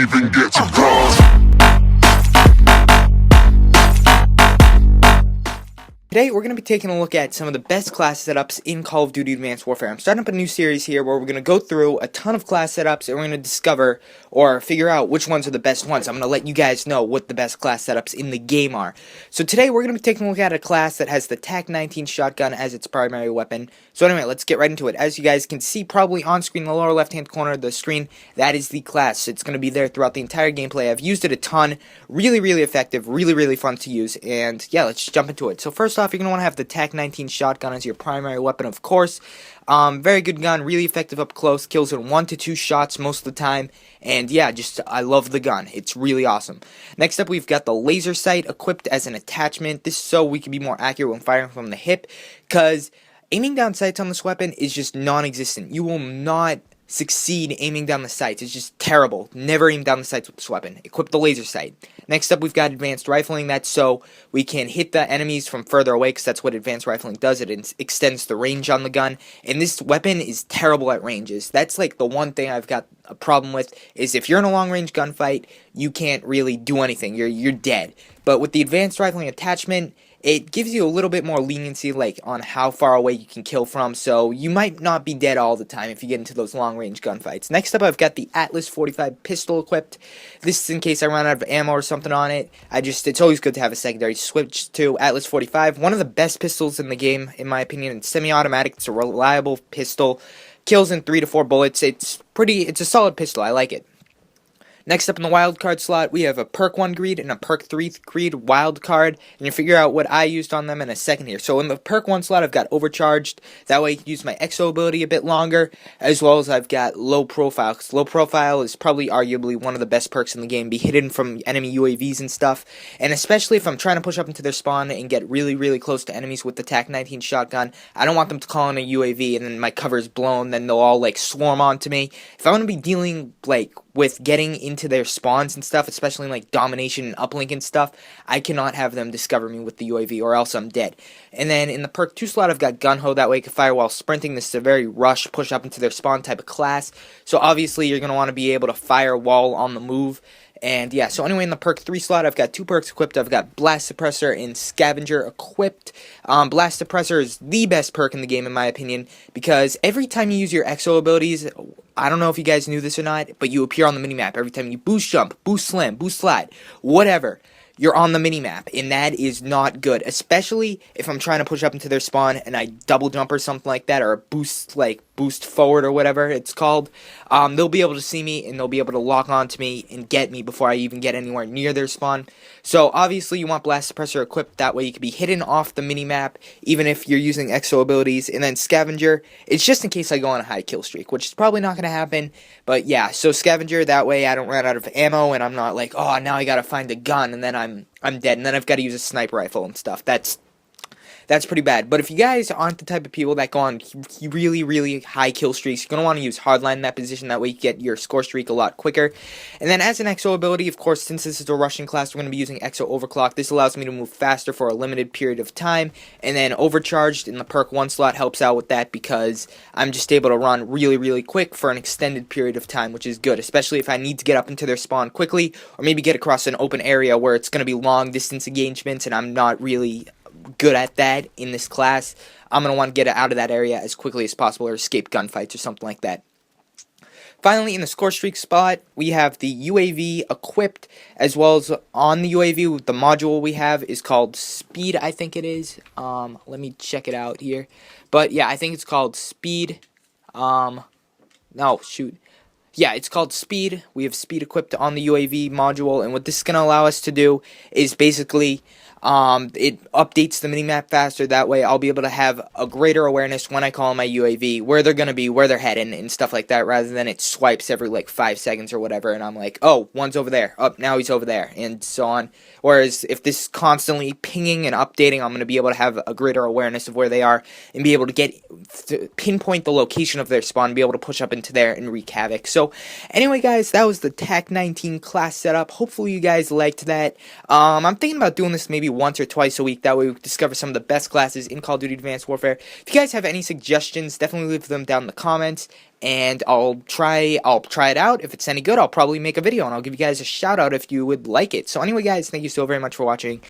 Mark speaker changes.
Speaker 1: even get to cross.
Speaker 2: Today, we're going to be taking a look at some of the best class setups in Call of Duty Advanced Warfare. I'm starting up a new series here where we're going to go through a ton of class setups and we're going to discover or figure out which ones are the best ones. I'm going to let you guys know what the best class setups in the game are. So today, we're going to be taking a look at a class that has the TAC-19 shotgun as its primary weapon. So anyway, let's get right into it. As you guys can see probably on screen in the lower left-hand corner of the screen, that is the class. It's going to be there throughout the entire gameplay. I've used it a ton. Really, really effective. Really, really fun to use. And yeah, let's jump into it. So first off, you're going to want to have the TAC-19 shotgun as your primary weapon, of course. Very good gun, really effective up close, kills in 1 to 2 shots most of the time, and yeah, I love the gun. It's really awesome. Next up, we've got the laser sight equipped as an attachment. This is so we can be more accurate when firing from the hip, because aiming down sights on this weapon is just non-existent. You will not succeed aiming down the sights. It's just terrible. Never aim down the sights with this weapon. Equip the laser sight. Next up, we've got advanced rifling. That's so we can hit the enemies from further away, because that's what advanced rifling does. It extends the range on the gun, and this weapon is terrible at ranges. That's like the one thing I've got a problem with, is if you're in a long-range gunfight, you can't really do anything. You're dead. But with the advanced rifling attachment, it gives you a little bit more leniency, like, on how far away you can kill from, so you might not be dead all the time if you get into those long-range gunfights. Next up, I've got the Atlas 45 pistol equipped. This is in case I run out of ammo or something on it. It's always good to have a secondary switch to Atlas 45. One of the best pistols in the game, in my opinion. It's semi-automatic. It's a reliable pistol. Kills in 3 to 4 bullets. It's a solid pistol. I like it. Next up in the wildcard slot, we have a Perk 1 greed and a Perk 3 greed wildcard, and you figure out what I used on them in a second here. So in the Perk 1 slot, I've got Overcharged. That way I can use my EXO ability a bit longer, as well as I've got Low Profile, because Low Profile is probably arguably one of the best perks in the game, be hidden from enemy UAVs and stuff, and especially if I'm trying to push up into their spawn and get really, really close to enemies with the TAC-19 shotgun. I don't want them to call in a UAV and then my cover is blown, then they'll all, like, swarm onto me. If I want to be dealing, like, with getting into their spawns and stuff, especially in like domination and uplink and stuff, I cannot have them discover me with the UAV or else I'm dead. And then in the perk 2 slot, I've got Gun Ho. That way I can fire while sprinting. This is a very rush, push up into their spawn type of class. So obviously you're going to want to be able to fire while on the move. And yeah, so anyway, in the perk 3 slot, I've got 2 perks equipped. I've got Blast Suppressor and Scavenger equipped. Blast Suppressor is the best perk in the game, in my opinion, because every time you use your EXO abilities, I don't know if you guys knew this or not, but you appear on the minimap. Every time you boost jump, boost slam, boost slide, whatever, you're on the minimap, and that is not good, especially if I'm trying to push up into their spawn and I double jump or something like that, or boost forward or whatever it's called. They'll be able to see me and they'll be able to lock onto me and get me before I even get anywhere near their spawn. So obviously you want Blast Suppressor equipped, that way you can be hidden off the minimap even if you're using EXO abilities. And then Scavenger, it's just in case I go on a high kill streak, which is probably not going to happen, but yeah, so Scavenger, that way I don't run out of ammo and I'm not like, oh, now I gotta find a gun and then I'm dead and then I've got to use a sniper rifle and stuff. That's pretty bad. But if you guys aren't the type of people that go on really, really high kill streaks, you're going to want to use Hardline in that position. That way you get your score streak a lot quicker. And then as an EXO ability, of course, since this is a rushing class, we're going to be using EXO Overclock. This allows me to move faster for a limited period of time. And then Overcharged in the perk 1 slot helps out with that, because I'm just able to run really, really quick for an extended period of time, which is good, especially if I need to get up into their spawn quickly, or maybe get across an open area where it's going to be long distance engagements and I'm not really good at that in this class. I'm going to want to get out of that area as quickly as possible, or escape gunfights or something like that. Finally, in the score streak spot, we have the UAV equipped, as well as on the UAV, the module we have is called Speed, I think it is. Let me check it out here. But yeah, I think it's called Speed. No, shoot. Yeah, it's called Speed. We have Speed equipped on the UAV module, and what this is going to allow us to do is basically it updates the minimap faster. That way I'll be able to have a greater awareness when I call my UAV, where they're going to be, where they're heading, and stuff like that, rather than it swipes every like 5 seconds or whatever, and I'm like, oh, one's over there, oh, now he's over there, and so on. Whereas if this is constantly pinging and updating, I'm going to be able to have a greater awareness of where they are, and be able to pinpoint the location of their spawn, and be able to push up into there and wreak havoc. So anyway, guys, that was the TAC-19 class setup. Hopefully you guys liked that. I'm thinking about doing this maybe once or twice a week. That way we discover some of the best classes in Call of Duty Advanced Warfare. If you guys have any suggestions, definitely leave them down in the comments, and I'll try it out. If it's any good, I'll probably make a video, and I'll give you guys a shout out if you would like it. So anyway, guys, thank you so very much for watching.